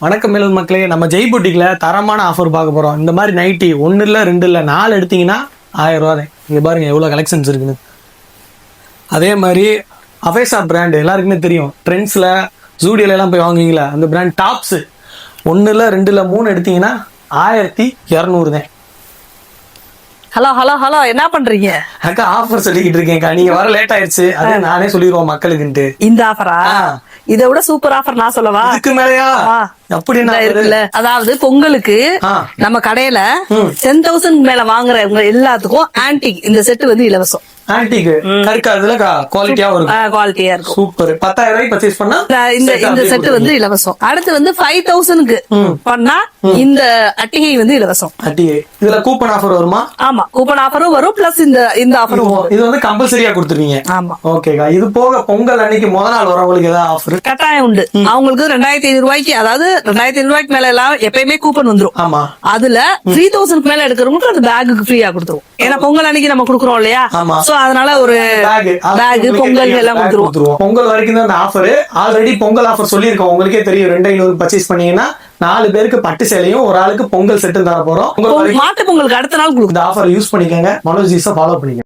வணக்கம் மேலும் மக்களே, நம்ம ஜெய் புட்டிக்ல தரமான ஆஃபர் பார்க்க போறோம். இந்த மாதிரி நைட்டி 1 இல்ல 2 இல்ல 4 எடுத்தீங்கன்னா 1000 ரூபா. இங்க பாருங்க எவ்வளவு கலெக்ஷன்ஸ் இருக்குன்னு. அதே மாதிரி அஃபேசா பிராண்ட் எல்லாருக்குமே தெரியும். ட்ரெண்ட்ஸ்ல ஜூடியோல எல்லாம் போய் வாங்குவீங்களா, அந்த பிராண்ட் டாப்ஸ் 1 இல்ல 2 இல்ல 3 எடுத்தீங்கன்னா 1200 தான். ஹலோ என்ன பண்றீங்க? அக்கா ஆஃபர் சொல்லிக்கிட்டு இருக்கேன்க்கா, நீங்க வர லேட் ஆயிடுச்சு. அதே நானே சொல்லிடுவோம் மக்களுக்குன்ட்டு. இந்த ஆஃபரா? இதை விட சூப்பர் ஆஃபர் நான் சொல்லவா? இதுக்கு மேலயா? அப்படின்னா இருக்குல்ல, அதாவது பொங்கலுக்கு நம்ம கடையில 10,000 மேல வாங்குறவங்க எல்லாத்துக்கும் ஆன்டிக் இந்த செட் வந்து இலவசம். ஆன்டிக் கருக்காதுல குவாலிட்டியா இருக்கும். சூப்பர். 10,000 ரூபாய்க்கு பர்ச்சேஸ் பண்ணா இந்த செட் வந்து இலவசம். அடுத்து வந்து 5,000க்கு பண்ணா இந்த அட்டிகை வந்து இலவசம். அட்டிகை இதுல கூப்பன் ஆஃபர் வருமா? ஆமா, கூப்பன் ஆஃபரும் வரும், பிளஸ் இந்த ஆஃபரும் வரும். இது வந்து கம்பல்சரியா கொடுத்துருவீங்க. ஆமா, ஓகேக்கா. இது போக பொங்கல் அன்னைக்கு முதல் நாள் வரவங்களுக்கு ஏதாவது ஆஃபர் கட்டாயம் உண்டு. அவங்களுக்கு 2,500 ரூபாய்க்கு, அதாவது 2,500 ரூபாய்க்கு மேல எல்லாம் எப்பயுமே கூப்பன் வந்துரும். ஆமா, அதுல 3,000 மேல எடுக்கிறவங்களுக்கு அந்த பேக்குக்கு ஃப்ரீயா கொடுத்துருவோம். ஏன்னா பொங்கல் அன்னைக்கு நம்ம கொடுக்குறோம் இல்லையா, சோ அதனால ஒரு பேக் பொங்கல் எல்லாம் கொடுத்துருவோம். பொங்கல் வரைக்கும் தான் அந்த ஆஃபர். ஆல்ரெடி பொங்கல் ஆஃபர் சொல்லியிருக்கோம், உங்களுக்கே தெரியும். 2,500 பர்ச்சேஸ் பண்ணீங்கன்னா 4 பேருக்கு பட்டு சேலையும் ஒரு ஆளுக்கு பொங்கல் செட்டும் தர போறோம். மாட்டு பொங்கலுக்கு அடுத்த நாள் இந்த ஆஃபர் யூஸ் பண்ணிக்கங்க. மனோஜ் ஜீஸை ஃபாலோ பண்ணிக்கங்க.